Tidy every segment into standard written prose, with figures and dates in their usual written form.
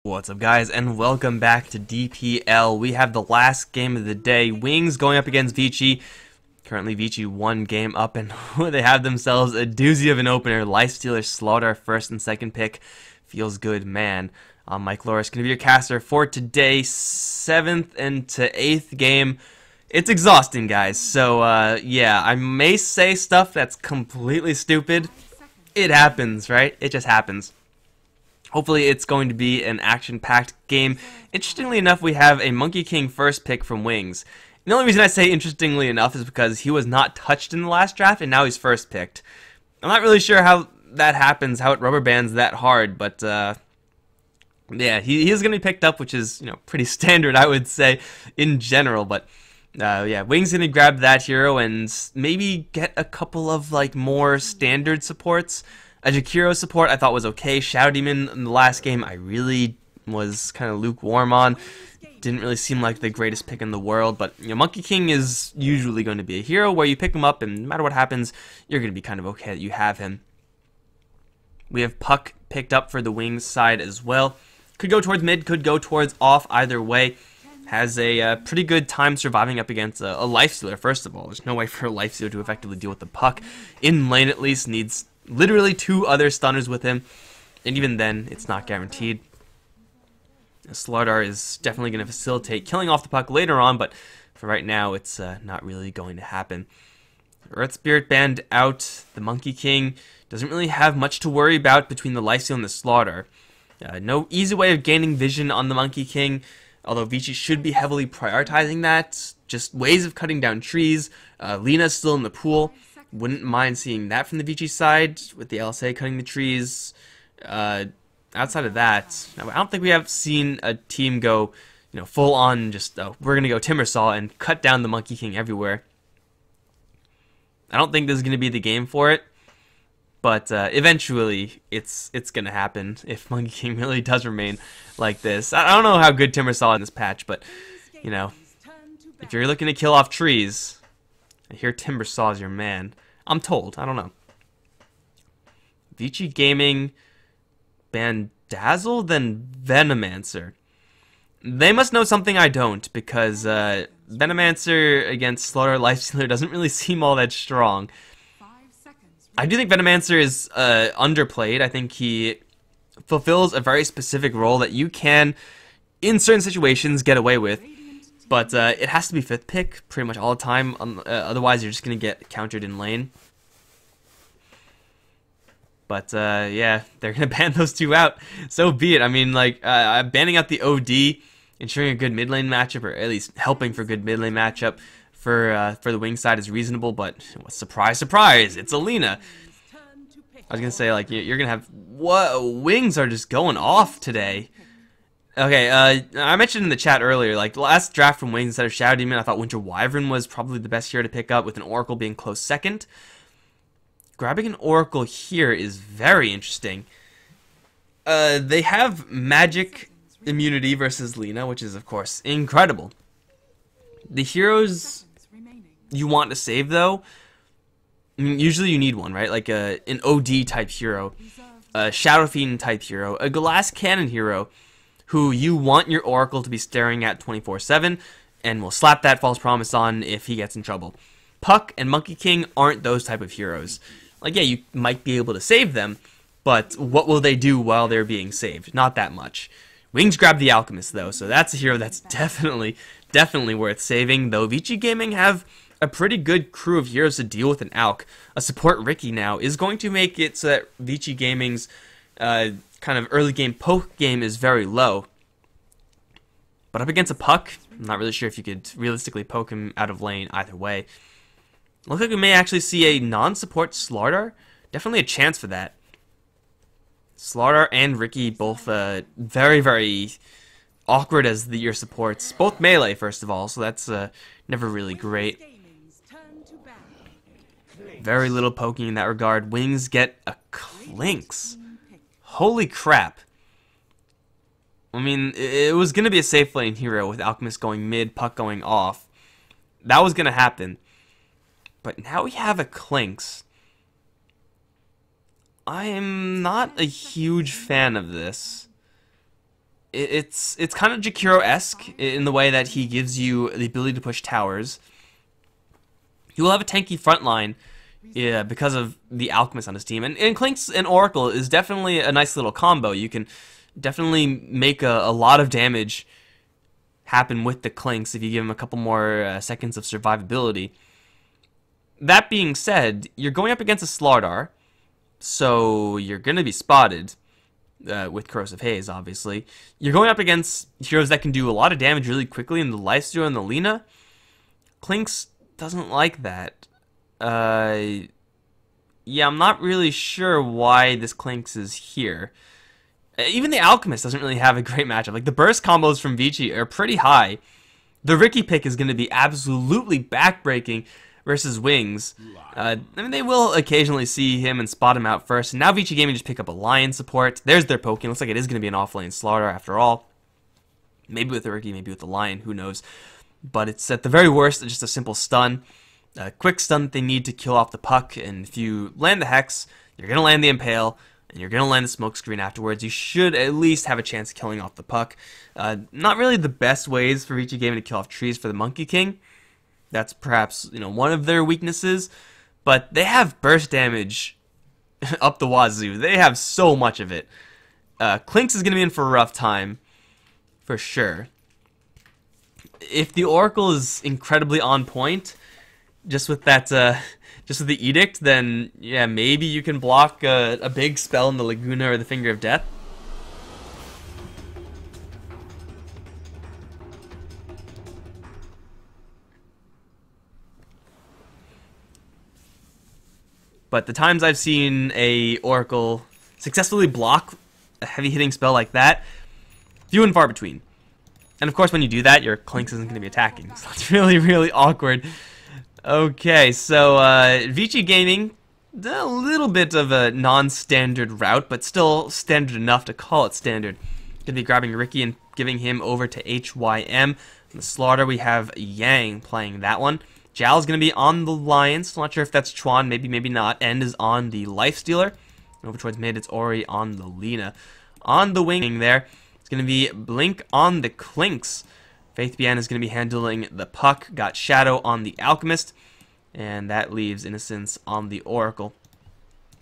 What's up, guys, and welcome back to DPL. We have the last game of the day. Wings going up against Vici. Currently, Vici one game up, and they have themselves a doozy of an opener. Lifestealer Slaughter, first and second pick. Feels good, man. I'm Mike Loris, going to be your caster for today, 7th and to 8th game. It's exhausting, guys, so, yeah, I may say stuff that's completely stupid. It happens, right? It just happens. Hopefully it's going to be an action-packed game. Interestingly enough, we have a Monkey King first pick from Wings. And the only reason I say interestingly enough is because he was not touched in the last draft, and now he's first picked. I'm not really sure how that happens, how it rubber bands that hard, but yeah, he is going to be picked up, which is, pretty standard, I would say, in general. But yeah, Wings going to grab that hero and maybe get a couple of more standard supports. A Jakiro support I thought was okay. Shadow Demon in the last game I really was kind of lukewarm on. Didn't really seem like the greatest pick in the world, but Monkey King is usually going to be a hero where you pick him up and no matter what happens, you're going to be kind of okay that you have him. We have Puck picked up for the Wings side as well. Could go towards mid, could go towards off, either way. Has a pretty good time surviving up against a Lifestealer, first of all. There's no way for a Lifestealer to effectively deal with the Puck. In lane at least, needs literally 2 other stunners with him, and even then, it's not guaranteed. Slardar is definitely going to facilitate killing off the Puck later on, but for right now, it's not really going to happen. Earth Spirit Band out. The Monkey King doesn't really have much to worry about between the Lifesteal and the Slaughter. No easy way of gaining vision on the Monkey King, although Vici should be heavily prioritizing that. Just ways of cutting down trees. Lena's still in the pool. Wouldn't mind seeing that from the Vici side, with the LSA cutting the trees. Outside of that, I don't think we have seen a team go, full on just, we're going to go Timbersaw and cut down the Monkey King everywhere. I don't think this is going to be the game for it, but eventually it's going to happen if Monkey King really does remain like this. I don't know how good Timbersaw is in this patch, but, if you're looking to kill off trees, I hear Timbersaw's your man. I'm told. I don't know. Vici Gaming, Bandazzle, then Venomancer. They must know something I don't, because Venomancer against Slaughter Lifestealer doesn't really seem all that strong. I do think Venomancer is underplayed. I think he fulfills a very specific role that you can, in certain situations, get away with. But it has to be 5th pick pretty much all the time. Otherwise, you're just going to get countered in lane. But yeah, they're going to ban those 2 out. So be it. I mean, banning out the OD, ensuring a good mid lane matchup, or at least helping for a good mid lane matchup for the wing side is reasonable. But surprise, surprise, it's Alina. I was going to say, you're going to have... What? Wings are just going off today. Okay, I mentioned in the chat earlier, the last draft from Wings instead of Shadow Demon, I thought Winter Wyvern was probably the best hero to pick up, with an Oracle being close second. Grabbing an Oracle here is very interesting. They have magic immunity versus Lena, which is, of course, incredible. The heroes you want to save, though, I mean, usually you need one, right? An OD type hero, a Shadow Fiend type hero, a Glass Cannon hero, who you want your Oracle to be staring at 24/7, and will slap that false promise on if he gets in trouble. Puck and Monkey King aren't those type of heroes. Yeah, you might be able to save them, but what will they do while they're being saved? Not that much. Wings grab the Alchemist, though, so that's a hero that's definitely worth saving, though Vici Gaming have a pretty good crew of heroes to deal with an Alch. A support Ricky now is going to make it so that Vici Gaming's kind of early game poke game is very low. But up against a Puck, I'm not really sure if you could realistically poke him out of lane either way. Looks like we may actually see a non-support Slardar. Definitely a chance for that. Slardar and Ricky both very, very awkward as your supports. Both melee, first of all, so that's never really great. Very little poking in that regard. Wings get a Clinks. Holy crap. I mean, it was going to be a safe lane hero with Alchemist going mid, Puck going off. That was going to happen. But now we have a Clinks. I am not a huge fan of this. it's kind of Jakiro-esque in the way that he gives you the ability to push towers. He will have a tanky front line, yeah, because of the Alchemist on his team. And Clinkz and Oracle is definitely a nice little combo. You can definitely make a lot of damage happen with the Clinkz if you give him a couple more seconds of survivability. That being said, you're going up against a Slardar, so you're going to be spotted with Corrosive Haze, obviously. You're going up against heroes that can do a lot of damage really quickly in the Lifesteal and the Lina. Clinkz doesn't like that. Yeah, I'm not really sure why this Clinkz is here. Even the Alchemist doesn't really have a great matchup. Like, the burst combos from Vici are pretty high. The Ricky pick is going to be absolutely backbreaking versus Wings. I mean, they will occasionally see him and spot him out first. And now Vici Gaming just pick up a Lion support. There's their poking. Looks like it is going to be an off-lane Slardar after all. Maybe with the Ricky, maybe with the Lion, who knows. But it's at the very worst just a simple stun. A quick stun that they need to kill off the puck. And if you land the Hex, you're going to land the Impale, and you're going to land the Smokescreen afterwards. You should at least have a chance of killing off the puck. Not really the best ways for Vici Gaming to kill off trees for the Monkey King. That's perhaps, one of their weaknesses. But they have burst damage up the wazoo. They have so much of it. Clinkz is going to be in for a rough time, for sure. If the Oracle is incredibly on point, just with that, just with the Edict, then yeah, maybe you can block a big spell in the Laguna or the Finger of Death. But the times I've seen a Oracle successfully block a heavy hitting spell like that, few and far between. And of course, when you do that, your Clinkz isn't going to be attacking. So it's really, really awkward. Okay, so Vici Gaming, a little bit of a non-standard route, but still standard enough to call it standard. Going to be grabbing Ricky and giving him over to HYM. On the Slardar, we have Yang playing that one. Jal's going to be on the Lion. Still not sure if that's Chuan, maybe, maybe not. End is on the Lifestealer. Over towards mid, it's Ori on the Lina. On the wing there, it's going to be Blink on the Clinkz. Faith Bien is going to be handling the puck. Got Shadow on the Alchemist. And that leaves Innocence on the Oracle.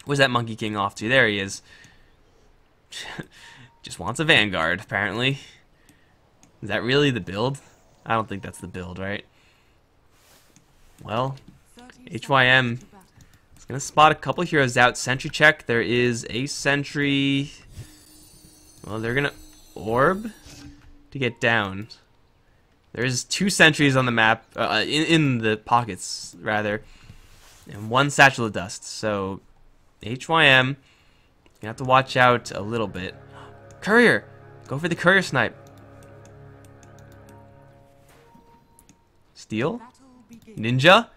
Where's that Monkey King off to? There he is. Just wants a Vanguard, apparently. Is that really the build? I don't think that's the build, right? Well, HYM is going to spot a couple heroes out. Sentry check. There is a sentry. Well, they're going to orb to get down. There's 2 sentries on the map, in the pockets, rather, and 1 Satchel of Dust. So, HYM, you have to watch out a little bit. Courier! Go for the Courier snipe. Steal? Ninja?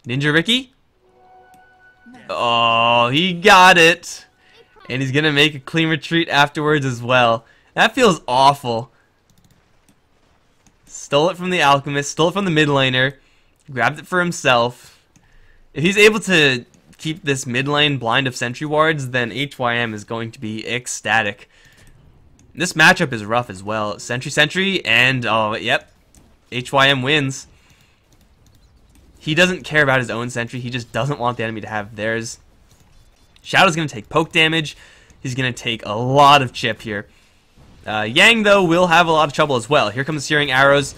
Ninja Ricky? Oh, he got it! And he's gonna make a clean retreat afterwards as well. That feels awful. Stole it from the Alchemist, stole it from the mid laner, grabbed it for himself. If he's able to keep this mid lane blind of sentry wards, then HYM is going to be ecstatic. This matchup is rough as well. Sentry, and oh, yep, HYM wins. He doesn't care about his own sentry, he just doesn't want the enemy to have theirs. Shadow's going to take poke damage. He's going to take a lot of chip here. Yang, though, will have a lot of trouble as well. Here comes Searing Arrows,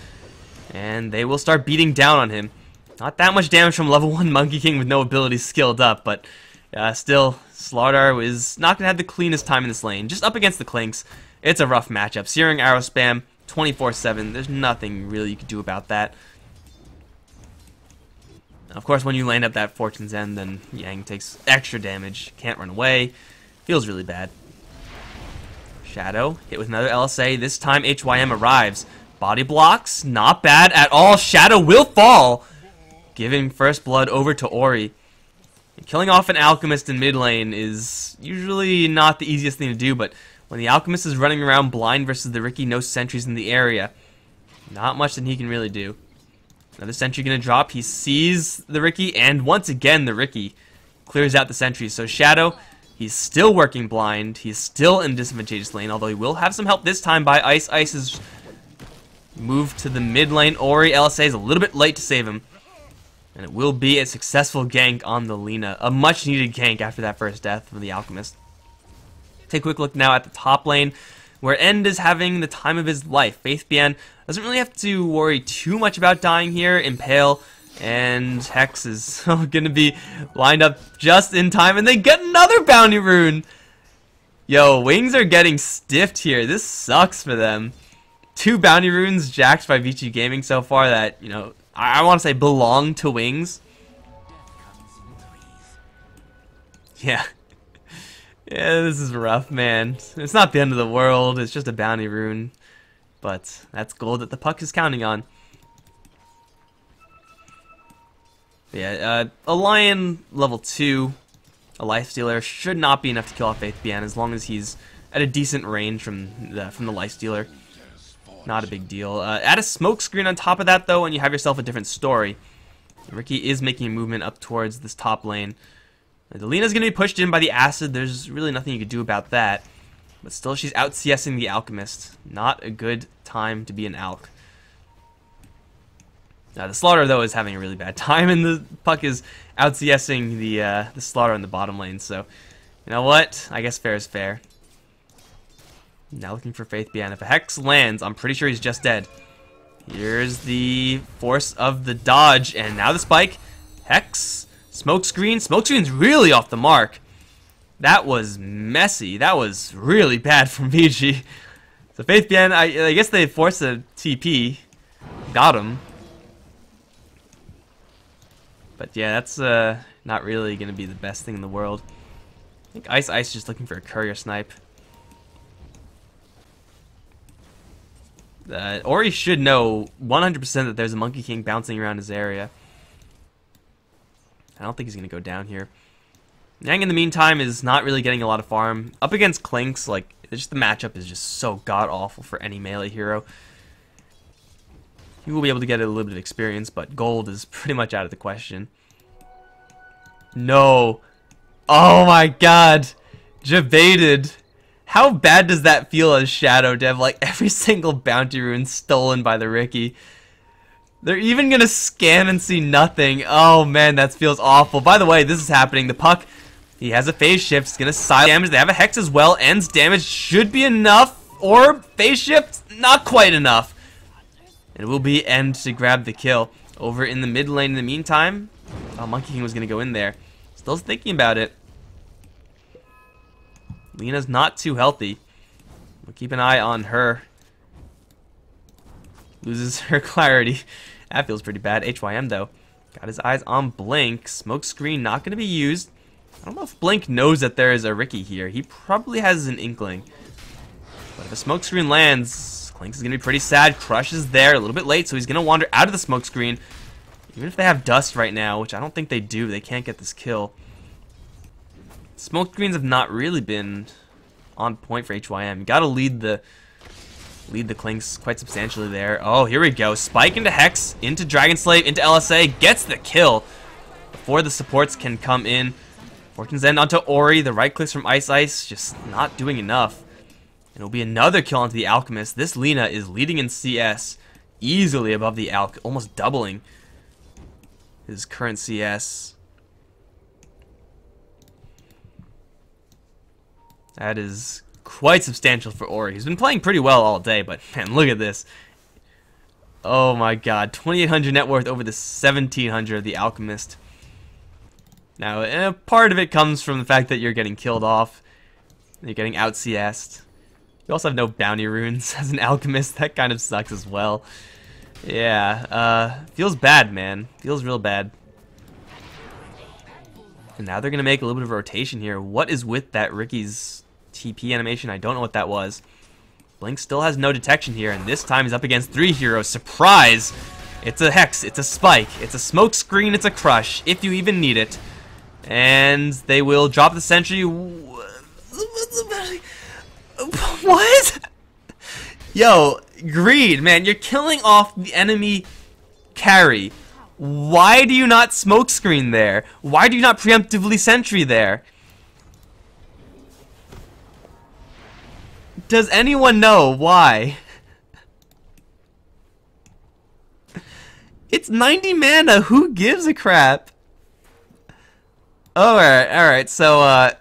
and they will start beating down on him. Not that much damage from level 1 Monkey King with no abilities skilled up, but still, Slardar is not going to have the cleanest time in this lane. Just up against the Clinkz, it's a rough matchup. Searing Arrow spam, 24/7. There's nothing really you can do about that. Of course, when you land up that Fortune's End, then Yang takes extra damage. Can't run away. Feels really bad. Shadow, hit with another LSA. This time, HYM arrives. Body blocks, not bad at all. Shadow will fall, giving first blood over to Ori. And killing off an Alchemist in mid lane is usually not the easiest thing to do, but when the Alchemist is running around blind versus the Ricky, no sentries in the area, not much that he can really do. Another sentry going to drop. He sees the Ricky, and once again, the Ricky clears out the sentries. So Shadow, He's still working blind. He's still in disadvantageous lane, although he will have some help this time by Ice. Ice is moved to the mid lane. Ori, LSA is a little bit late to save him. And it will be a successful gank on the Lina. A much needed gank after that first death from the Alchemist. Take a quick look now at the top lane, where End is having the time of his life. Faith Bian doesn't really have to worry too much about dying here. Impale and Hex is going to be lined up just in time, and they get another bounty rune! Yo, Wings are getting stiffed here. This sucks for them. 2 bounty runes jacked by Vici Gaming so far that, you know, I want to say belong to Wings. Yeah. Yeah, this is rough, man. It's not the end of the world. It's just a bounty rune. But that's gold that the puck is counting on. Yeah, a Lion level 2, a Lifestealer, should not be enough to kill off Faith Bian as long as he's at a decent range from the Lifestealer. Not a big deal. Add a smoke screen on top of that, though, and you have yourself a different story. Riki is making a movement up towards this top lane. The Lina's going to be pushed in by the Acid. There's really nothing you could do about that. But still, she's out CSing the Alchemist. Not a good time to be an Alch. The Slaughter, though, is having a really bad time, and the puck is out CSing the Slaughter in the bottom lane. So, you know what? I guess fair is fair. Now looking for Faith Bian. If a Hex lands, I'm pretty sure he's just dead. Here's the force of the dodge, and now the spike. Hex, smoke screen. Smoke screen's really off the mark. That was messy. That was really bad from Vici. So Faith Bian, I guess they forced a TP. Got him. But yeah, that's not really going to be the best thing in the world. I think Ice is just looking for a courier snipe. Ori should know 100% that there's a Monkey King bouncing around his area. I don't think he's going to go down here. Yang, in the meantime, is not really getting a lot of farm. Up against Clinks, like, just the matchup is just so god-awful for any melee hero. He will be able to get a little bit of experience, but gold is pretty much out of the question. No. Oh my god. Jebaited. How bad does that feel as Shadow Dev? Like, every single bounty rune stolen by the Riki. They're even gonna scan and see nothing. Oh man, that feels awful. By the way, this is happening. The puck, he has a phase shift. It's gonna silence damage. They have a Hex as well. End's damage should be enough. Or phase shift, not quite enough. It will be End to grab the kill. Over in the mid lane in the meantime, oh, Monkey King was gonna go in there. Still thinking about it. Lina's not too healthy. We'll keep an eye on her. Loses her clarity. That feels pretty bad. HYM, though. Got his eyes on Blink. Smoke screen not going to be used. I don't know if Blink knows that there is a Riki here. He probably has an inkling. But if a smoke screen lands, Clinks is going to be pretty sad. Crush is there. A little bit late, so he's going to wander out of the smoke screen. Even if they have Dust right now, which I don't think they do, they can't get this kill. Smoke screens have not really been on point for HYM. You gotta lead the Clinks quite substantially there. Oh, here we go. Spike into Hex, into Dragon Slave, into LSA. Gets the kill before the supports can come in. Fortune's End onto Ori. The right clicks from Ice just not doing enough. And it'll be another kill onto the Alchemist. This Lina is leading in CS easily above the Alch, almost doubling his current CS. That is quite substantial for Ori. He's been playing pretty well all day, but man, look at this. Oh my god, 2,800 net worth over the 1,700 of the Alchemist. Now, part of it comes from the fact that you're getting killed off. You're getting out CS'd. You also have no bounty runes as an Alchemist. That kind of sucks as well. Yeah, feels bad, man. Feels real bad. And now they're going to make a little bit of a rotation here. What is with that Riki's TP animation? I don't know what that was. Blink still has no detection here, and this time he's up against 3 heroes. Surprise! It's a Hex, it's a Spike, it's a Smoke Screen, it's a Crush, if you even need it. And they will drop the sentry. What? Yo, Greed, man, you're killing off the enemy carry. Why do you not smoke screen there? Why do you not preemptively sentry there? Does anyone know why? It's 90 mana. Who gives a crap? Alright, so,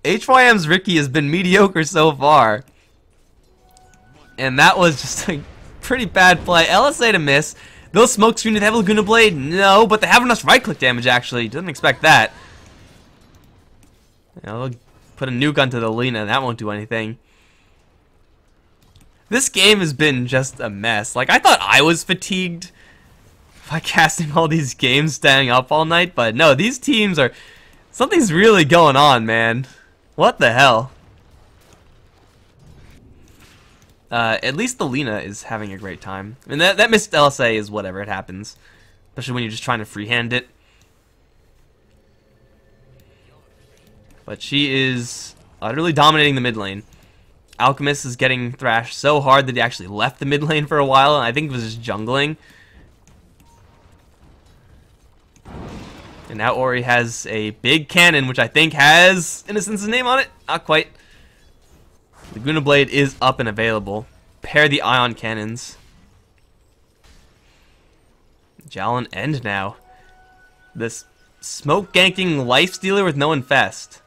HYM's Ricky has been mediocre so far. And that was just a pretty bad play. LSA to miss. Those smoke screen, do they have a Laguna Blade? No, but they have enough right-click damage, actually. Didn't expect that. They'll put a nuke onto the Lina, and that won't do anything. This game has been just a mess. Like, I thought I was fatigued by casting all these games, staying up all night, but no, these teams are... Something's really going on, man. What the hell? At least the Lina is having a great time. I mean, that missed LSA is whatever, it happens. Especially when you're just trying to freehand it. But she is utterly dominating the mid lane. Alchemist is getting thrashed so hard that he actually left the mid lane for a while, and I think it was just jungling. And now Ori has a big cannon, which I think has Innocent's name on it. Not quite. Laguna Blade is up and available. Pair the ion cannons. Jalen end now. This smoke ganking life stealer with no infest.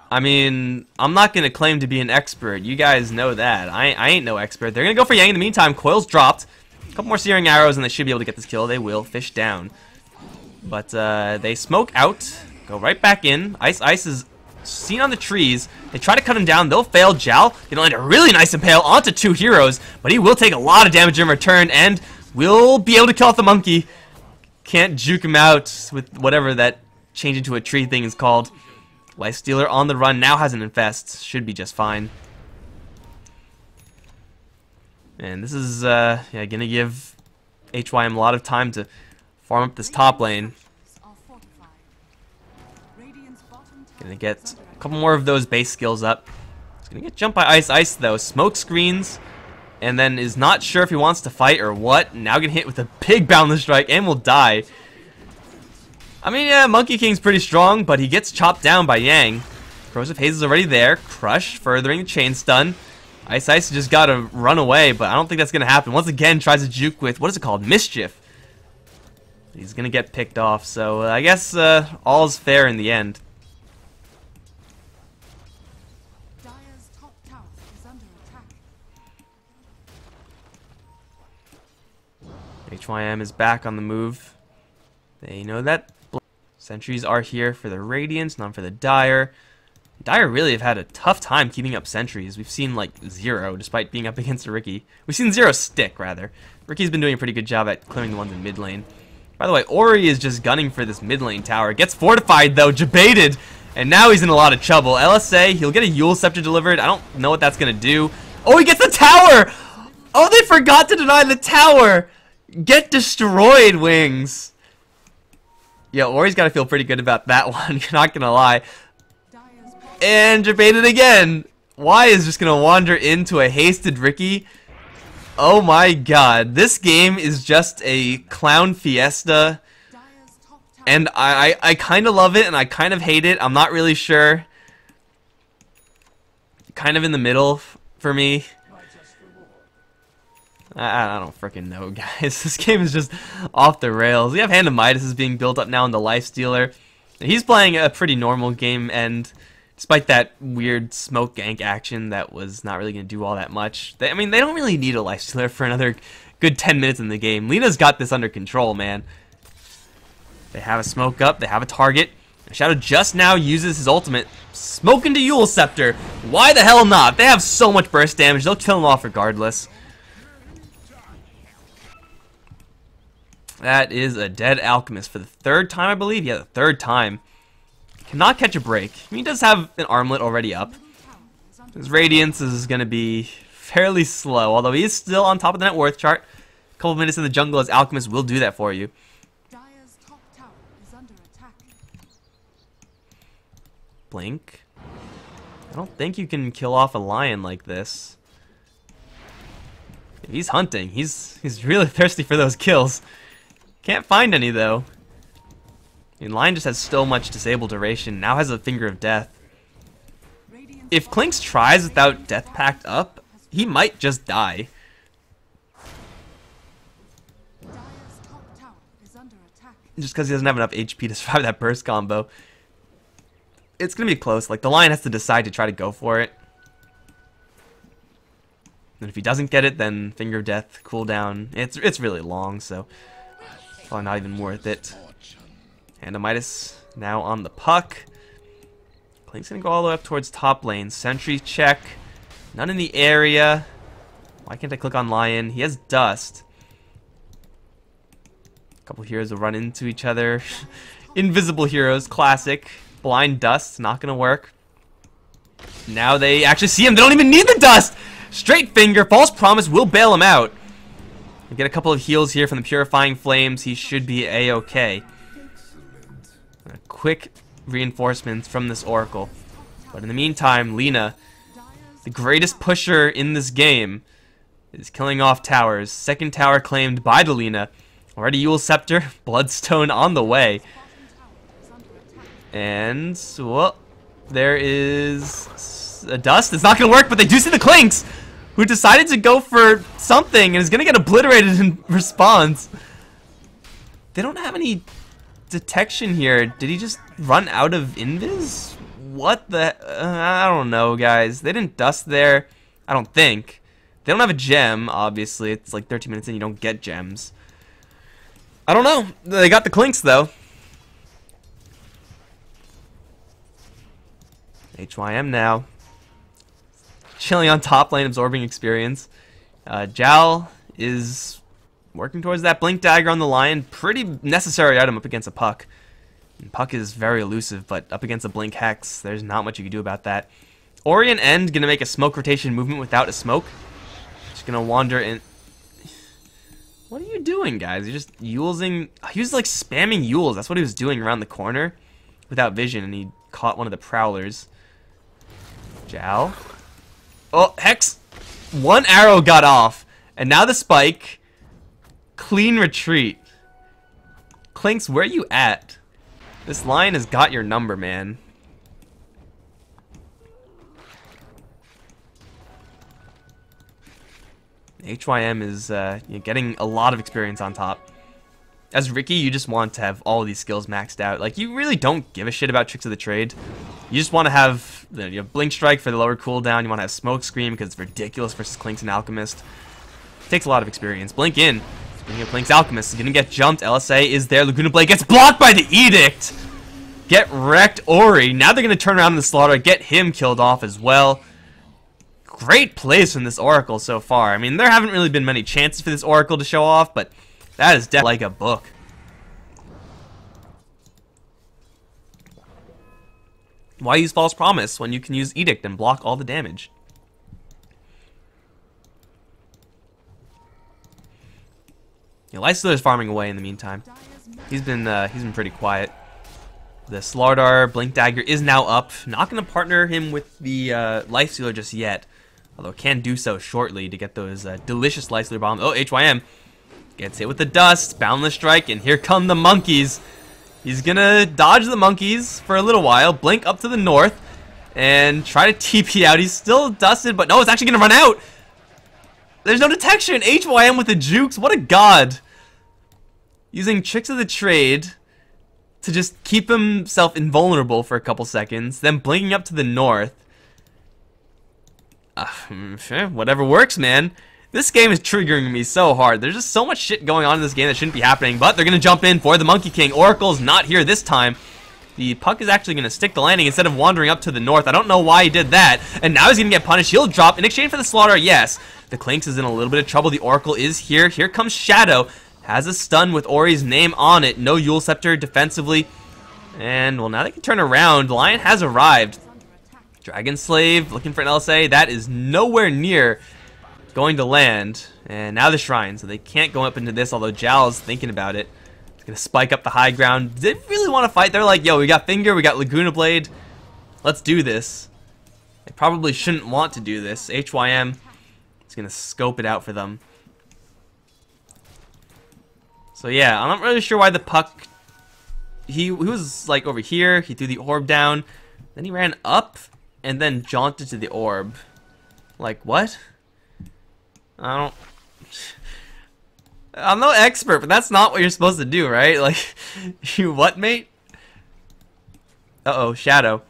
I mean, I'm not gonna claim to be an expert. You guys know that. I ain't no expert. They're gonna go for Yang in the meantime. Coil's dropped. A couple more searing arrows and they should be able to get this kill. They will. Fish down. But they smoke out. Go right back in. Ice is seen on the trees. They try to cut him down. They'll fail. Jal gonna land a really nice impale onto two heroes, but he will take a lot of damage in return and will be able to kill off the monkey. Can't juke him out with whatever that change into a tree thing is called. Lifestealer on the run now has an infest. Should be just fine. And this is gonna give HYM a lot of time to farm up this top lane. Gonna get a couple more of those base skills up. He's gonna get jumped by Ice though. Smoke screens, and then is not sure if he wants to fight or what. Now getting hit with a big boundless strike and will die. I mean, yeah, Monkey King's pretty strong, but he gets chopped down by Yang. Corrosive Haze is already there. Crush, furthering the chain stun. Ice just gotta run away, but I don't think that's gonna happen. Once again, tries to juke with, what is it called? Mischief. He's gonna get picked off, so I guess all's fair in the end. HYM is back on the move. They know that. Sentries are here for the Radiance, none for the Dire. Dire really have had a tough time keeping up sentries. We've seen like 0 despite being up against a Ricky. We've seen 0 stick rather. Ricky's been doing a pretty good job at clearing the ones in mid lane. By the way, Ori is just gunning for this mid lane tower. Gets fortified though, jebaited, and now he's in a lot of trouble. LSA, he'll get a Yule Scepter delivered. I don't know what that's gonna do. Oh, he gets the tower! Oh, they forgot to deny the tower! Get destroyed, Wings! Yeah, Ori's gotta feel pretty good about that one, not gonna lie. And jebaited again! Y is just gonna wander into a hasted Ricky. Oh my god, this game is just a clown fiesta. And I kind of love it and I kind of hate it. I'm not really sure. Kind of in the middle for me. I don't freaking know, guys. This game is just off the rails. We have Hand of Midas is being built up now into Lifestealer. He's playing a pretty normal game, and despite that weird smoke gank action that was not really going to do all that much. I mean, they don't really need a Lifestealer for another good 10 minutes in the game. Lina's got this under control, man. They have a smoke up. They have a target. Shadow just now uses his ultimate. Smoke into Yule Scepter. Why the hell not? They have so much burst damage. They'll kill him off regardless. That is a dead Alchemist for the 3rd time, I believe. Yeah, the 3rd time. Cannot catch a break. I mean, he does have an armlet already up. His Radiance is going to be fairly slow, although he is still on top of the net worth chart. A couple of minutes in the jungle as Alchemist will do that for you. Blink. I don't think you can kill off a lion like this. If he's hunting. He's really thirsty for those kills. Can't find any though. I mean, Lion just has so much disable duration. Now has a Finger of Death. if Clinks tries without Death Pact up, he might just die. Just because he doesn't have enough HP to survive that burst combo. It's going to be close. Like, the Lion has to decide to try to go for it. And if he doesn't get it, then Finger of Death, cooldown. It's really long, so probably not even worth it. Midas now on the puck. Clink's going to go all the way up towards top lane. Sentry check. None in the area. Why can't I click on Lion? He has Dust. A couple heroes will run into each other. Invisible heroes, classic. Blind Dust, not gonna work. Now they actually see him. They don't even need the Dust! Straight Finger, False Promise will bail him out. We get a couple of heals here from the Purifying Flames. He should be A-okay. Quick reinforcements from this Oracle. But in the meantime, Lina, the greatest pusher in this game, is killing off towers. Second tower claimed by the Lina. Already Yule Scepter, Bloodstone on the way. And, well, there is a Dust. It's not going to work, but they do see the Clinks, who decided to go for something and is going to get obliterated in response. They don't have any detection here. Did he just run out of invis? What the... I don't know, guys. They didn't Dust there, I don't think. They don't have a gem, obviously. It's like 13 minutes in, you don't get gems. I don't know. They got the Clinks, though. HYM now. Chilling on top lane, absorbing experience. Jal is working towards that Blink Dagger on the Lion. Pretty necessary item up against a Puck. And Puck is very elusive, but up against a Blink Hex, there's not much you can do about that. Ori and End gonna make a smoke rotation movement without a smoke. Just gonna wander in. What are you doing, guys? You're just Yulesing. He was like spamming Yules. That's what he was doing around the corner without vision, and he caught one of the Prowlers. Jal. Oh, Hex. One arrow got off, and now the spike. Clean retreat. Clinks, where are you at? This Lion has got your number, man. HYM is getting a lot of experience on top. As Ricky, you just want to have all of these skills maxed out. Like, you really don't give a shit about Tricks of the Trade. You just want to have Blink Strike for the lower cooldown. You want to have Smoke Screen because it's ridiculous versus Clinks and Alchemist. Takes a lot of experience. Blink in. Speaking of Clinks, Alchemist is going to get jumped. LSA is there. Laguna Blade gets blocked by the Edict. Get wrecked, Ori. Now they're going to turn around in the slaughter, get him killed off as well. Great plays from this Oracle so far. I mean, there haven't really been many chances for this Oracle to show off, but that is definitely like a book. Why use False Promise when you can use Edict and block all the damage? Yeah, Lysith's farming away in the meantime. He's been pretty quiet. The Slardar Blink Dagger is now up. Not going to partner him with the Life Stealer just yet. Although can do so shortly to get those delicious Life Stealer bombs. Oh, HYM gets hit with the Dust. Boundless Strike, and here come the monkeys. He's going to dodge the monkeys for a little while. Blink up to the north. And try to TP out. He's still dusted, but no, it's actually going to run out. There's no detection. HYM with the jukes. What a god. Using Tricks of the Trade to just keep himself invulnerable for a couple seconds, then blinking up to the north. Whatever works, man. This game is triggering me so hard. There's just so much shit going on in this game that shouldn't be happening, but they're going to jump in for the Monkey King. Oracle's not here this time. The Puck is actually going to stick the landing instead of wandering up to the north. I don't know why he did that, and now he's going to get punished. He'll drop in exchange for the slaughter, yes. The Clinks is in a little bit of trouble. The Oracle is here. Here comes Shadow. Has a stun with Ori's name on it. No Yule Scepter defensively. And, well, now they can turn around. Lion has arrived. Dragon Slave looking for an LSA. That is nowhere near going to land. And now the Shrine. So they can't go up into this, although Jal is thinking about it. He's going to spike up the high ground. They really want to fight. They're like, yo, we got Finger, we got Laguna Blade. Let's do this. They probably shouldn't want to do this. HYM is going to scope it out for them. So yeah, I'm not really sure why the Puck... He was like over here, he threw the orb down, then he ran up, and then jaunted to the orb. Like, what? I'm no expert, but that's not what you're supposed to do, right? Like, you what, mate? Uh-oh, Shadow.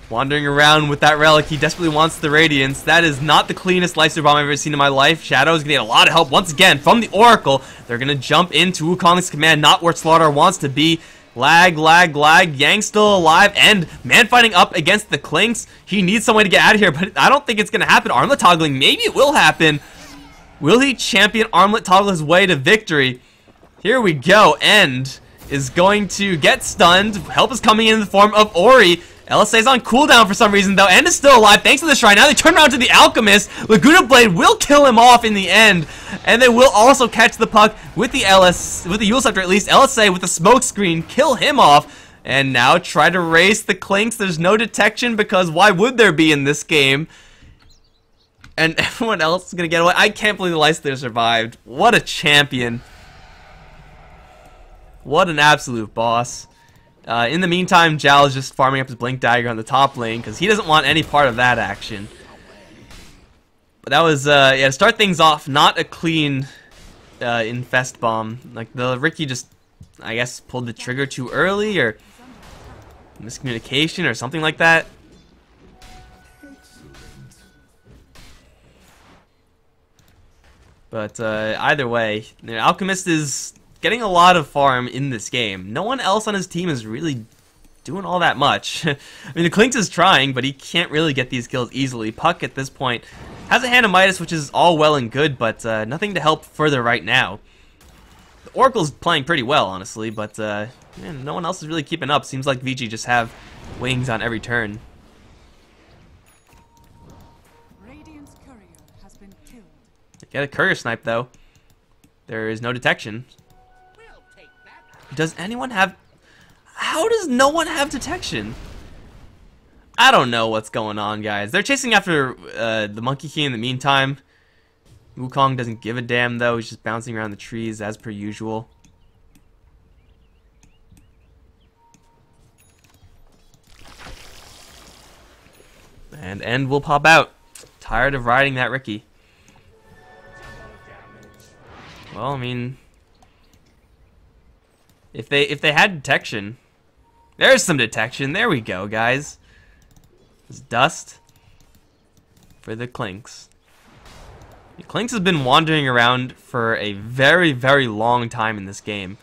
Wandering around with that relic, he desperately wants the Radiance. That is not the cleanest Lifesteal bomb I've ever seen in my life. Shadow is going to get a lot of help once again from the Oracle. They're going to jump into Wukong's command, not where Slaughter wants to be. Lag, lag, lag. Yang's still alive, and man fighting up against the Clinks. He needs some way to get out of here, but I don't think it's going to happen. Armlet toggling, maybe it will happen. Will he champion Armlet toggle his way to victory? Here we go. End is going to get stunned. Help is coming in the form of Ori. LSA is on cooldown for some reason, though. End is still alive thanks to the shrine. Now they turn around to the Alchemist. Laguna Blade will kill him off in the end. And they will also catch the puck with the Yule Scepter, at least. LSA with the smoke screen, kill him off. And now try to race the Clinks. There's no detection because why would there be in this game? And everyone else is going to get away. I can't believe the Leicester survived. What a champion. What an absolute boss. In the meantime, Zhao is just farming up his Blink Dagger on the top lane because he doesn't want any part of that action. But that was, yeah, to start things off, not a clean infest bomb. Like, the Ricky just, I guess, pulled the trigger too early, or miscommunication, or something like that. But either way, you know, Alchemist is getting a lot of farm in this game. No one else on his team is really doing all that much. I mean, the Clinks is trying, but he can't really get these kills easily. Puck, at this point, has a Hand of Midas, which is all well and good, but nothing to help further right now. The Oracle's playing pretty well, honestly, but man, no one else is really keeping up. Seems like Vici just have wings on every turn. Radiant's courier has been killed. Get a courier snipe, though. There is no detection. Does anyone have... How does no one have detection? I don't know what's going on, guys. They're chasing after the Monkey Key in the meantime. Wukong doesn't give a damn, though. He's just bouncing around the trees as per usual. And End will pop out. Tired of riding that Ricky. Well, I mean... If they had detection, there's some detection. There we go, guys. It's dust for the Clinks. The Clinks has been wandering around for a very, very long time in this game.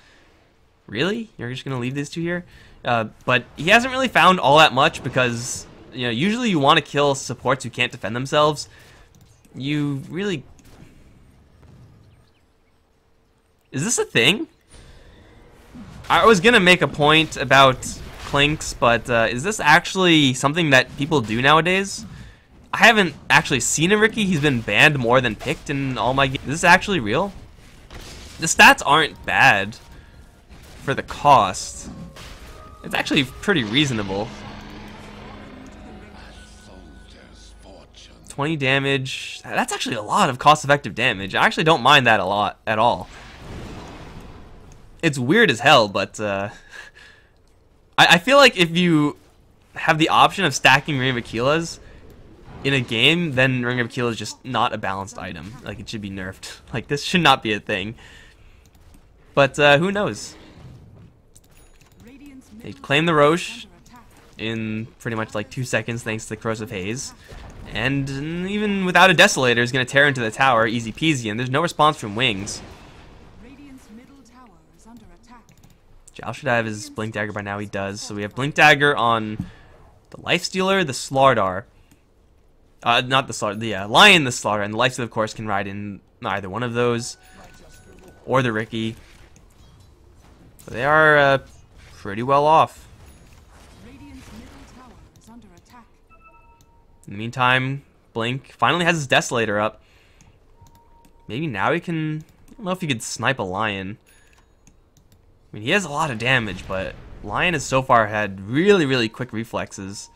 Really? You're just gonna leave these two here? But he hasn't really found all that much because, you know, usually you want to kill supports who can't defend themselves. You really... Is this a thing? I was gonna make a point about Clinks, but is this actually something that people do nowadays? I haven't actually seen a Ricky. He's been banned more than picked in all my games. Is this actually real? The stats aren't bad for the cost. It's actually pretty reasonable. 20 damage. That's actually a lot of cost-effective damage. I actually don't mind that a lot at all. It's weird as hell, but I feel like if you have the option of stacking Ring of Aquilas in a game, then Ring of Aquila is just not a balanced item. Like, it should be nerfed. Like, this should not be a thing. But who knows? They claim the Roche in pretty much like 2 seconds thanks to the Corrosive Haze. And even without a Desolator, is going to tear into the tower, easy peasy, and there's no response from Wings. Zhao should have his Blink Dagger by now, he does. So we have Blink Dagger on the Lifestealer, the Slardar. Not the Slardar, the Lion, the Slardar, and the Lifestealer, of course, can ride in either one of those. Or the Ricky. So they are pretty well off. In the meantime, Blink finally has his Desolator up. Maybe now he can... I don't know if he could snipe a Lion. I mean, he has a lot of damage, but Lion has so far had really, really quick reflexes.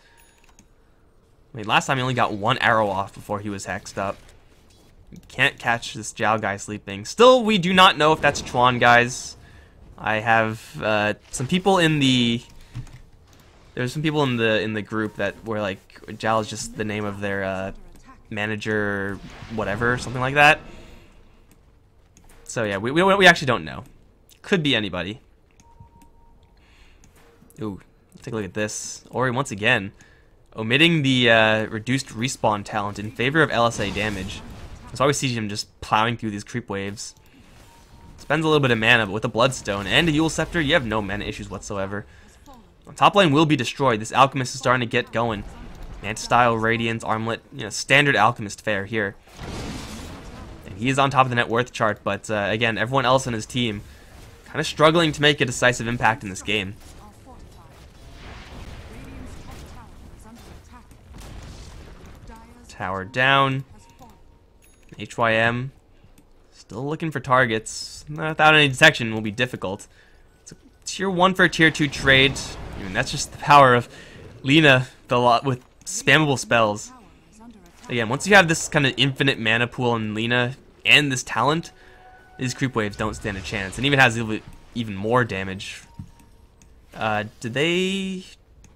I mean, last time he only got one arrow off before he was hexed up. You can't catch this Zhao guy sleeping. Still, we do not know if that's Chuan, guys. I have some people in the There's some people in the group that were like, Jal is just the name of their manager, whatever, something like that. So yeah, we actually don't know. Could be anybody. Ooh, let's take a look at this. Ori once again omitting the reduced respawn talent in favor of LSA damage. That's why we see him just plowing through these creep waves. Spends a little bit of mana, but with a Bloodstone and a Yule Scepter, you have no mana issues whatsoever. Top lane will be destroyed. This Alchemist is starting to get going. Mantis-style, Radiance, Armlet, standard Alchemist fare here. And he is on top of the net worth chart, but again, everyone else on his team kind of struggling to make a decisive impact in this game. Tower down. HYM still looking for targets. Without any detection will be difficult. It's a tier 1 for a tier 2 trade. I mean, that's just the power of Lina with spammable spells. Again, once you have this kind of infinite mana pool in Lina and this talent, these creep waves don't stand a chance. And even has even more damage. Did they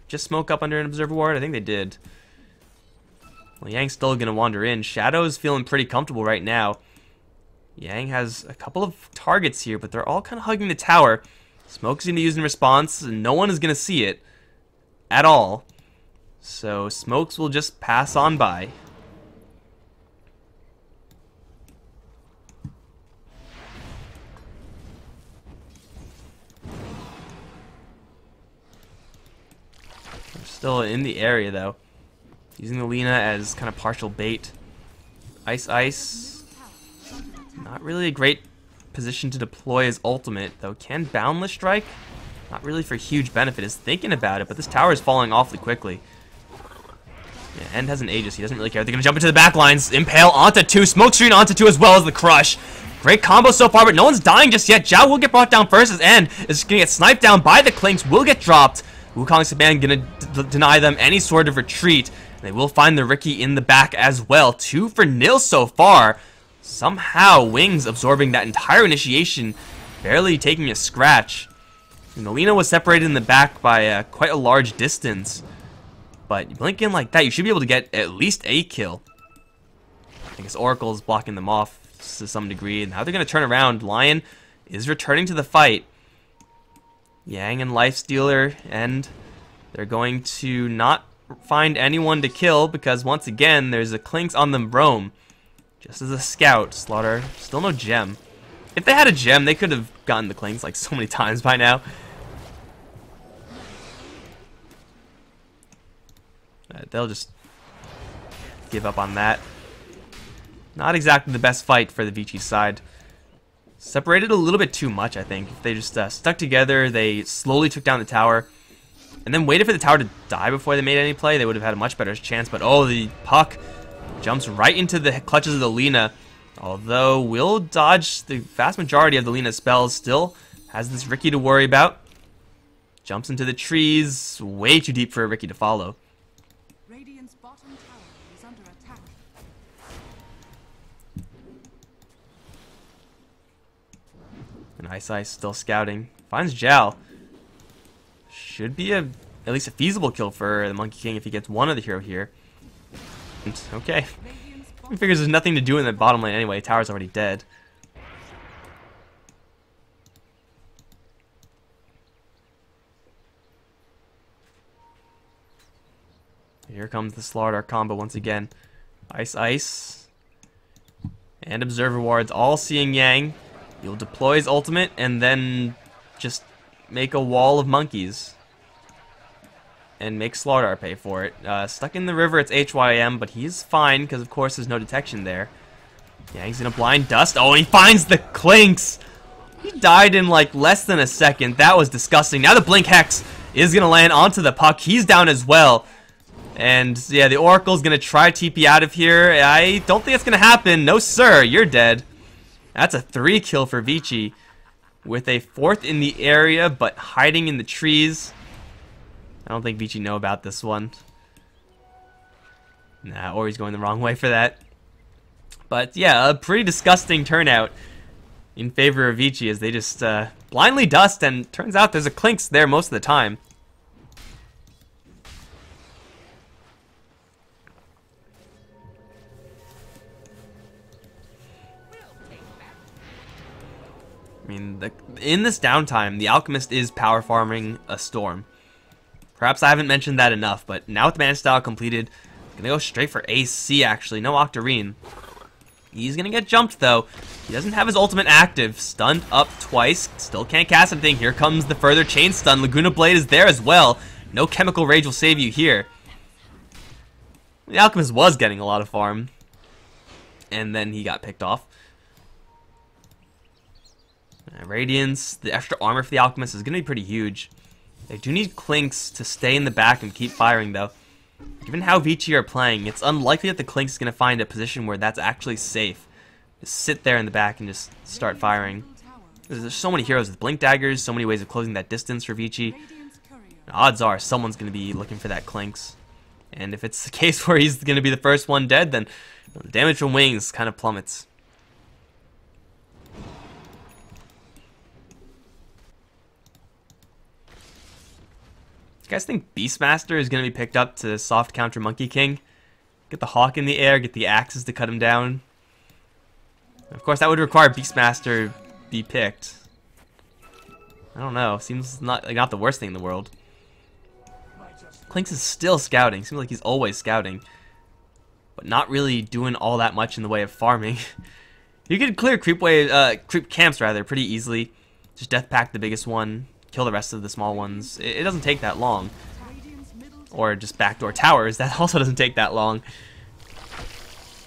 just smoke up under an observer ward? I think they did. Well, Yang's still going to wander in. Shadow's feeling pretty comfortable right now. Yang has a couple of targets here, but they're all kind of hugging the tower. Smoke's going to use in response, and no one is going to see it at all. So Smokes will just pass on by. They're still in the area, though. Using the Lina as kind of partial bait. Ice. Not really a great position to deploy his ultimate, though can Boundless Strike? Not really for huge benefit. Is thinking about it, but this tower is falling awfully quickly. Yeah, End has an Aegis. He doesn't really care. They're going to jump into the back lines. Impale onto 2. Smokescreen onto 2 as well as the Crush. Great combo so far, but no one's dying just yet. Zhao will get brought down first as End is going to get sniped down by the Clinks. Will get dropped. Wukong's command going to deny them any sort of retreat. They will find the Riki in the back as well. 2 for nil so far. Somehow, Wings absorbing that entire initiation, barely taking a scratch. And Lina was separated in the back by quite a large distance. But you blink in like that, you should be able to get at least a kill. I guess Oracle is blocking them off to some degree. And now they're going to turn around. Lion is returning to the fight. Yang and Lifestealer, and they're going to not find anyone to kill because once again there's a Clinks on the roam. Just as a scout. Slaughter, still no gem. If they had a gem, they could have gotten the Clinks like so many times by now. They'll just give up on that. Not exactly the best fight for the Vici side. Separated a little bit too much, I think. If they just stuck together, they slowly took down the tower, and then waited for the tower to die before they made any play, they would have had a much better chance. But oh, the puck jumps right into the clutches of the Lina. Although will dodge the vast majority of the Lina spells, still has this Riki to worry about. Jumps into the trees, way too deep for a Riki to follow. Radiant's bottom tower is under attack. And Ice still scouting. Finds Zhao. Should be at least a feasible kill for the Monkey King if he gets one of the hero here. And, okay. He figures there's nothing to do in the bottom lane anyway. Tower's already dead. Here comes the Slaughter combo once again. Ice. And Observer Wards all seeing Yang. He'll deploy his ultimate and then just make a wall of monkeys. And make Slaughter pay for it. Stuck in the river, it's HYM, but he's fine because of course there's no detection there. Yang's in a blind dust. Oh, and he finds the Clinks! He died in like less than a second. That was disgusting. Now the Blink Hex is going to land onto the puck. He's down as well. And yeah, the Oracle's going to try TP out of here. I don't think it's going to happen. No sir, you're dead. That's a 3 kill for Vici. With a 4th in the area, but hiding in the trees. I don't think Vici know about this one. Nah, or he's going the wrong way for that. But yeah, a pretty disgusting turnout in favor of Vici as they just blindly dust, and turns out there's a Clinks there most of the time. I mean, in this downtime, the Alchemist is power farming a Storm. Perhaps I haven't mentioned that enough, but now with the Mana Style completed, he's gonna go straight for AC actually, no Octarine. He's gonna get jumped though. He doesn't have his ultimate active. Stunned up twice, still can't cast anything. Here comes the further chain stun. Laguna Blade is there as well. No Chemical Rage will save you here. The Alchemist was getting a lot of farm, and then he got picked off. Radiance, the extra armor for the Alchemist is going to be pretty huge. They do need Clinks to stay in the back and keep firing though. Given how Vici are playing, it's unlikely that the Clinks is going to find a position where that's actually safe. Just sit there in the back and just start firing. There's so many heroes with Blink Daggers, so many ways of closing that distance for Vici. Odds are someone's going to be looking for that Clinks. And if it's the case where he's going to be the first one dead, then the damage from Wings kind of plummets. You guys think Beastmaster is going to be picked up to soft counter Monkey King? Get the Hawk in the air, get the axes to cut him down. Of course, that would require Beastmaster be picked. I don't know. Seems not the worst thing in the world. Clinks is still scouting. Seems like he's always scouting, but not really doing all that much in the way of farming. You could clear creep camps rather pretty easily. Just death pack the biggest one, kill the rest of the small ones. It doesn't take that long. Or just backdoor towers. That also doesn't take that long.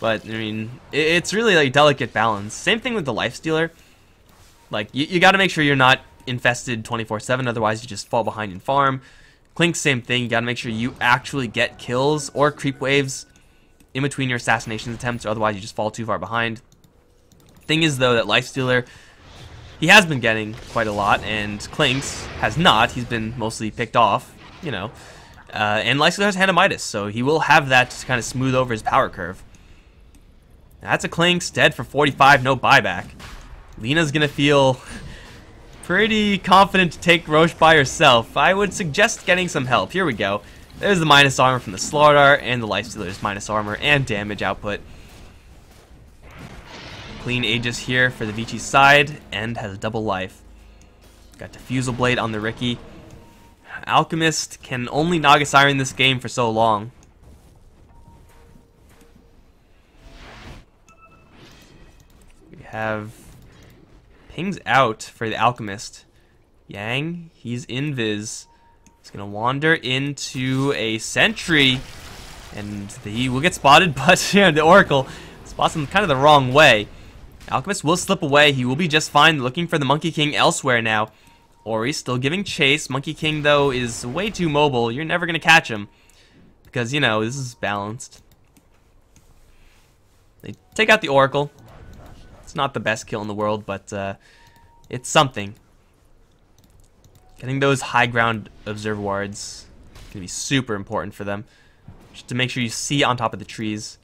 But I mean, it's really like delicate balance. Same thing with the Lifestealer. Like you got to make sure you're not infested 24/7. Otherwise, you just fall behind in farm. Clink, same thing. You gotta make sure you actually get kills or creep waves in between your assassination attempts, or otherwise you just fall too far behind. Thing is, though, that Lifestealer, he has been getting quite a lot, and Clinks has not. He's been mostly picked off, you know. And Lifestealer has Hanamitis, so he will have that to kind of smooth over his power curve. Now, that's a Clinks, dead for 45, no buyback. Lena's gonna feel pretty confident to take Roche by herself. I would suggest getting some help. Here we go. There's the minus armor from the Slardar and the Lifestealer's minus armor and damage output. Clean Aegis here for the Vici side and has a double life. Got Diffusal Blade on the Riki. Alchemist can only Naga Siren this game for so long. We have Pings out for the Alchemist. Yang, he's invis. He's gonna wander into a sentry, and he will get spotted, but yeah, the Oracle spots him kind of the wrong way. Alchemist will slip away. He will be just fine, looking for the Monkey King elsewhere now. Ori's still giving chase. Monkey King, though, is way too mobile. You're never gonna catch him, because, you know, this is balanced. They take out the Oracle. It's not the best kill in the world, but it's something. Getting those high ground observe wards can be super important for them, just to make sure you see on top of the trees.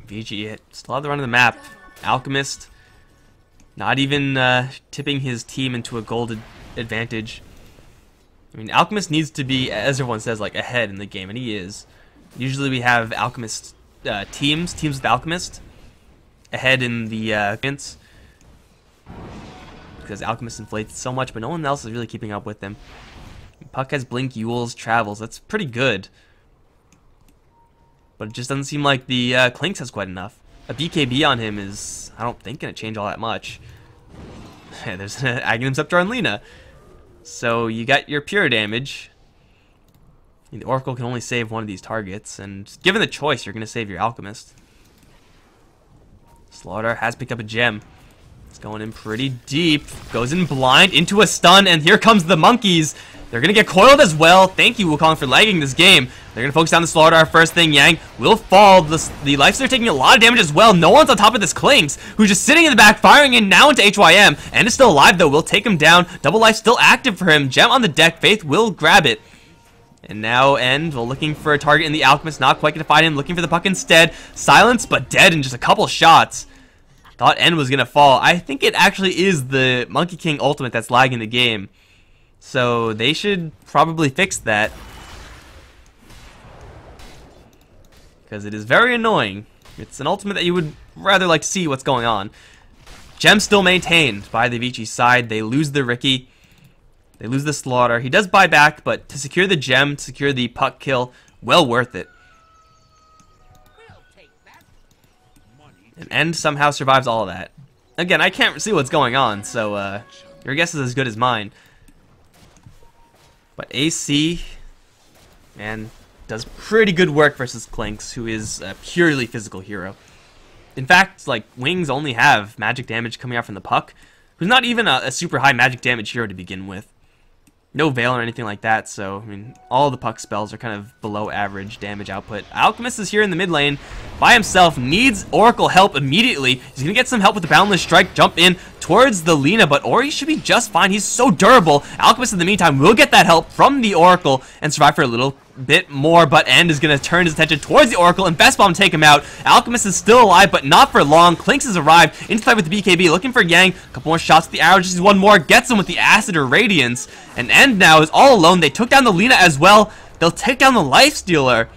VG still have the run of the map. Alchemist not even tipping his team into a gold advantage. I mean, Alchemist needs to be, as everyone says, like ahead in the game, and he is. Usually we have Alchemist teams with Alchemist ahead in the events, because Alchemist inflates so much, but no one else is really keeping up with him. Puck has Blink, Yules, Travels. That's pretty good, but it just doesn't seem like the Clinks has quite enough. A BKB on him is, I don't think, going to change all that much. There's an Aghanim Scepter on Lena. So you got your pure damage. The Oracle can only save one of these targets, and given the choice, you're going to save your Alchemist. Slaughter has picked up a gem. It's going in pretty deep. Goes in blind into a stun, and here comes the monkeys. They're going to get coiled as well. Thank you, Wukong, for lagging this game. They're going to focus down the Slaughter. First thing, Yang will fall. The Lifestealer taking a lot of damage as well. No one's on top of this Clinks, who's just sitting in the back, firing in now into HYM. And is still alive, though. Will take him down. Double life still active for him. Gem on the deck. Faith will grab it. And now End, well, looking for a target in the Alchemist. Not quite going to find him. Looking for the puck instead. Silence, but dead in just a couple shots. Thought End was going to fall. I think it actually is the Monkey King ultimate that's lagging the game. So they should probably fix that. because it is very annoying. It's an ultimate that you would rather like to see what's going on. Gem still maintained by the Vici side. They lose the Ricky. They lose the Slaughter. He does buy back, but to secure the gem, to secure the puck kill, well worth it. And End somehow survives all of that. Again, I can't see what's going on, so your guess is as good as mine. But AC, man, does pretty good work versus Clinks, who is a purely physical hero. In fact, like, Wings only have magic damage coming out from the puck, who's not even a super high magic damage hero to begin with. No Veil or anything like that, so, I mean, all the puck spells are kind of below average damage output. Alchemist is here in the mid lane by himself, needs Oracle help immediately. He's going to get some help with the Boundless Strike, jump in towards the Lina, but Ori should be just fine. He's so durable. Alchemist, in the meantime, will get that help from the Oracle and survive for a little bit more, but End is going to turn his attention towards the Oracle and Best Bomb take him out. Alchemist is still alive, but not for long. Clinks has arrived into fight with the BKB, looking for Yang. A couple more shots with the arrow, just one more, gets him with the Acid or Radiance, and End now is all alone. They took down the Lina as well. They'll take down the Lifestealer.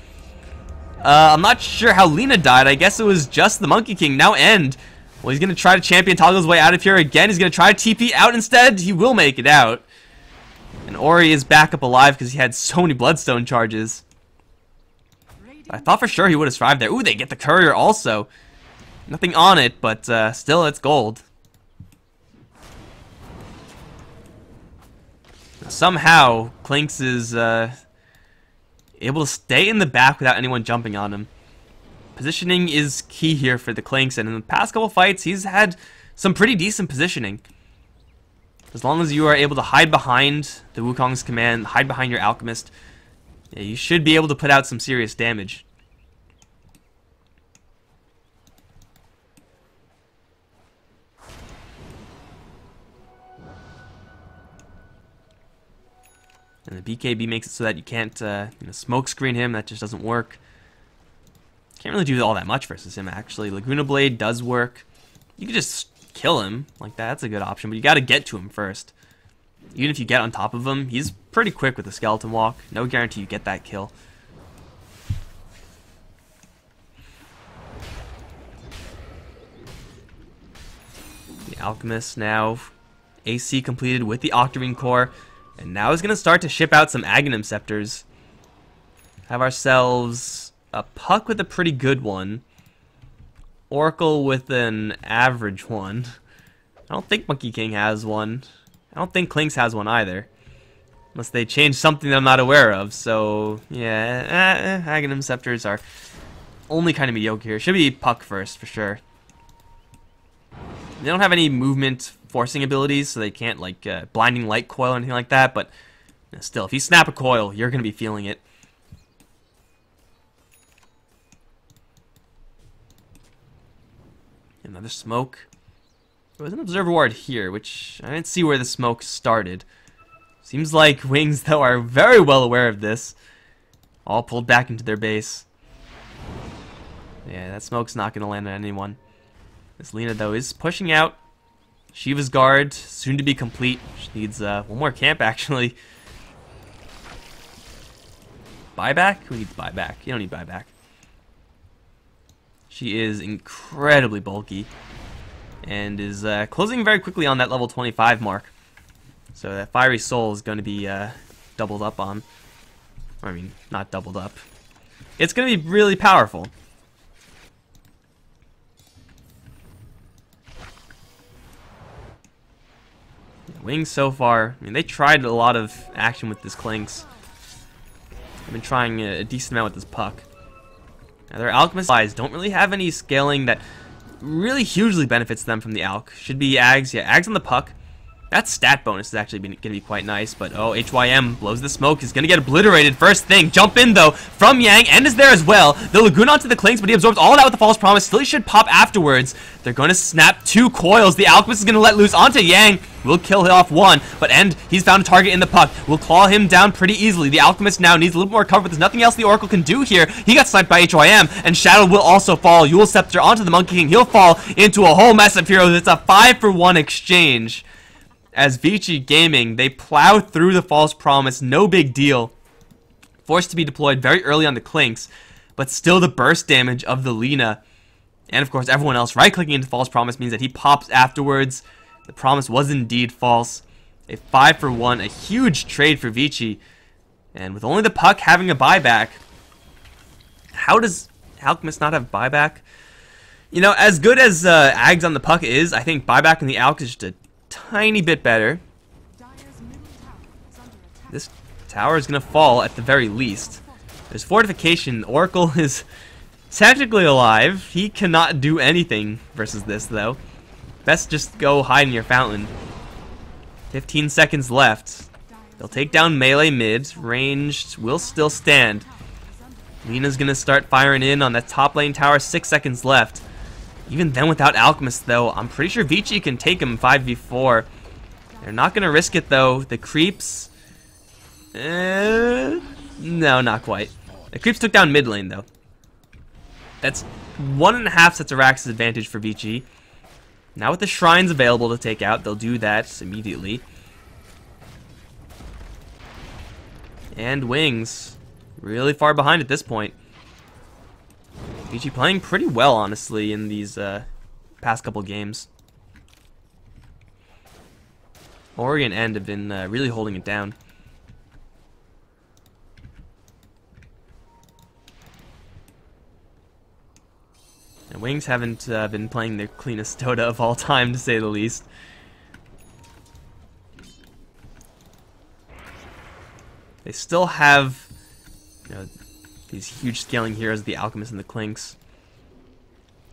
I'm not sure how Lina died. I guess it was just the Monkey King. Now End. Well, he's going to try to champion toggle his way out of here again. He's going to try to TP out instead. He will make it out. And Ori is back up alive because he had so many Bloodstone charges. But I thought for sure he would have survived there. Ooh, they get the Courier also. Nothing on it, but still, it's gold. Somehow, Clinks is able to stay in the back without anyone jumping on him. Positioning is key here for the Clinks, and in the past couple fights, he's had some pretty decent positioning. As long as you are able to hide behind the Wukong's command, hide behind your Alchemist, yeah, you should be able to put out some serious damage. And the BKB makes it so that you can't smoke screen him. That just doesn't work. Can't really do all that much versus him, actually. Laguna Blade does work. You could just kill him like that. That's a good option, but you got to get to him first. Even if you get on top of him, he's pretty quick with the Skeleton Walk. No guarantee you get that kill. The Alchemist now AC completed with the Octarine Core, and now is going to start to ship out some Aghanim Scepters. Have ourselves a Puck with a pretty good one. Oracle with an average one. I don't think Monkey King has one. I don't think Clinks has one either. Unless they change something that I'm not aware of. So, yeah, Aghanim Scepters are only kind of mediocre here. Should be Puck first, for sure. They don't have any movement forcing abilities, so they can't, like, Blinding Light Coil or anything like that. But still, if you snap a coil, you're going to be feeling it. Another smoke. There was an Observer Ward here, which I didn't see where the smoke started. Seems like Wings, though, are very well aware of this. All pulled back into their base. Yeah, that smoke's not going to land on anyone. This Lina, though, is pushing out. Shiva's Guard, soon to be complete. She needs one more camp, actually. Buyback? Who needs buyback? You don't need buyback. She is incredibly bulky and is closing very quickly on that level 25 mark. So that Fiery Soul is going to be doubled up on. I mean, not doubled up. It's going to be really powerful. Wings so far, I mean, they tried a lot of action with this Clinks. They've been trying a decent amount with this Puck. Now, their Alchemist guys don't really have any scaling that really hugely benefits them from the Alch. Should be Ags. Yeah, Ags on the Puck. That stat bonus is actually going to be quite nice, but oh, HYM blows the smoke. He's going to get obliterated first thing. Jump in, though, from Yang, and is there as well. The Laguna onto the Clinks, but he absorbs all of that with the False Promise. Still, he should pop afterwards. They're going to snap 2 coils. The Alchemist is going to let loose onto Yang. Will kill off one, but End, he's found a target in the Puck. Will claw him down pretty easily. The Alchemist now needs a little more cover, but there's nothing else the Oracle can do here. He got sniped by HYM, and Shadow will also fall. Yule Scepter onto the Monkey King. He'll fall into a whole mess of heroes. It's a 5-for-1 exchange. As Vici Gaming, they plow through the False Promise, no big deal. Forced to be deployed very early on the Clinks, but still the burst damage of the Lina. And of course, everyone else right-clicking into False Promise means that he pops afterwards. The promise was indeed false. A 5-for-1, a huge trade for Vici. And with only the Puck having a buyback, how does Alchemist not have buyback? You know, as good as Ags on the Puck is, I think buyback in the Alch is just a tiny bit better. This tower is going to fall at the very least. There's fortification. Oracle is technically alive. He cannot do anything versus this, though. Best just go hide in your fountain. 15 seconds left. They'll take down melee mid. Ranged will still stand. Lina's going to start firing in on that top lane tower. 6 seconds left. Even then, without Alchemist, though, I'm pretty sure Vici can take him 5v4. They're not going to risk it, though. The creeps... no, not quite. The creeps took down mid lane, though. That's 1.5 sets of Rax's advantage for Vici. Now with the shrines available to take out, they'll do that immediately. And Wings. Really far behind at this point. Vici playing pretty well, honestly, in these past couple games. Oregon End have been really holding it down. And Wings haven't been playing their cleanest Dota of all time, to say the least. They still have, you know, these huge scaling heroes, the Alchemist and the Clinks.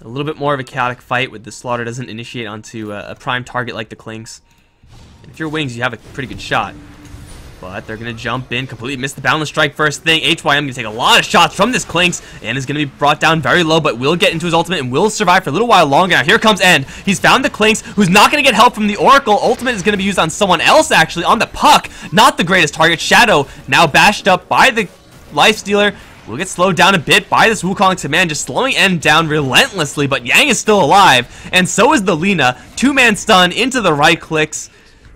A little bit more of a chaotic fight with the Slaughter doesn't initiate onto a prime target like the Clinks. And if you're Wings, you have a pretty good shot. But they're going to jump in, completely miss the Boundless Strike first thing. HYM going to take a lot of shots from this Clinks, and is going to be brought down very low, but will get into his ultimate and will survive for a little while longer. Now here comes End. He's found the Clinks, who's not going to get help from the Oracle. Ultimate is going to be used on someone else, actually, on the Puck. Not the greatest target. Shadow now bashed up by the Lifestealer. Will get slowed down a bit by this Wukong's command, just slowing End down relentlessly, but Yang is still alive, and so is the Lina. 2-man stun into the right clicks.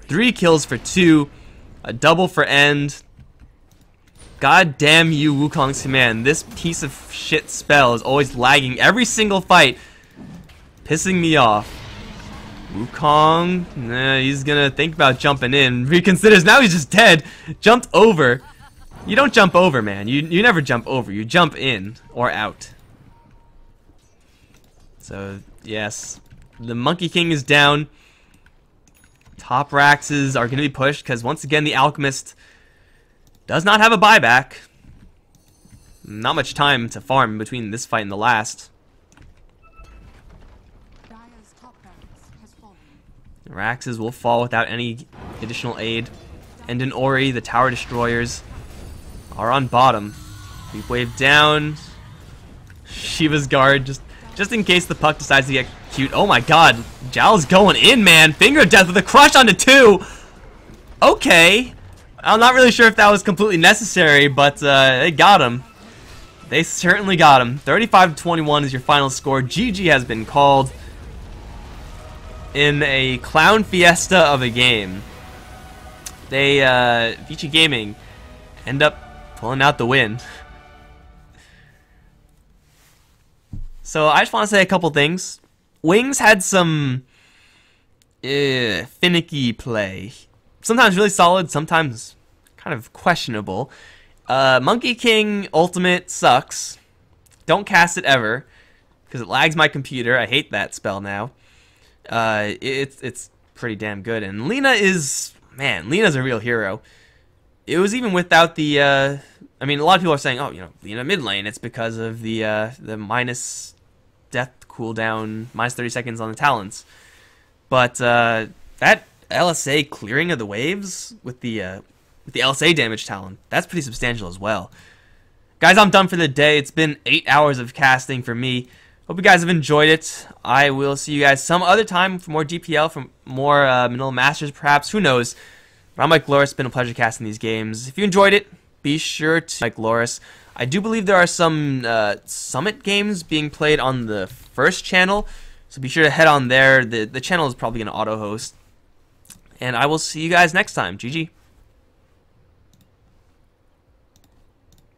3 kills for 2. A double for End. God damn you, Wukong's command. This piece of shit spell is always lagging every single fight. Pissing me off. Wukong, he's gonna think about jumping in. Reconsiders, now he's just dead. Jumped over. You don't jump over, man. You never jump over. You jump in or out. So, yes. The Monkey King is down. Top Raxes are going to be pushed because, once again, the Alchemist does not have a buyback. Not much time to farm between this fight and the last. Raxes will fall without any additional aid. And in Ori, the Tower Destroyers are on bottom. Deep Wave down. Shiva's Guard, just in case the Puck decides to get cute. Oh my god, Jal's going in, man. Finger of Death with a crush onto 2. Okay. I'm not really sure if that was completely necessary, but they got him. They certainly got him. 35-21 is your final score. GG has been called in a clown fiesta of a game. They, Vici Gaming, end up pulling out the win. So I just want to say a couple things. Wings had some finicky play. Sometimes really solid, sometimes kind of questionable. Monkey King Ultimate sucks. Don't cast it ever, because it lags my computer. I hate that spell now. It's pretty damn good. And Lina is, man, Lina's a real hero. It was even without the, I mean, a lot of people are saying, oh, you know, Lina mid lane, it's because of the minus death cooldown, minus 30 seconds on the talents. But that LSA clearing of the waves with the LSA damage talent, that's pretty substantial as well. Guys, I'm done for the day. It's been 8 hours of casting for me. Hope you guys have enjoyed it. I will see you guys some other time for more DPL, for more Manila Masters perhaps. Who knows? But I'm Mike Loris. It's been a pleasure casting these games. If you enjoyed it, be sure to Mike Loris. I do believe there are some Summit games being played on the first channel, so be sure to head on there. The channel is probably going to auto-host. And I will see you guys next time. GG.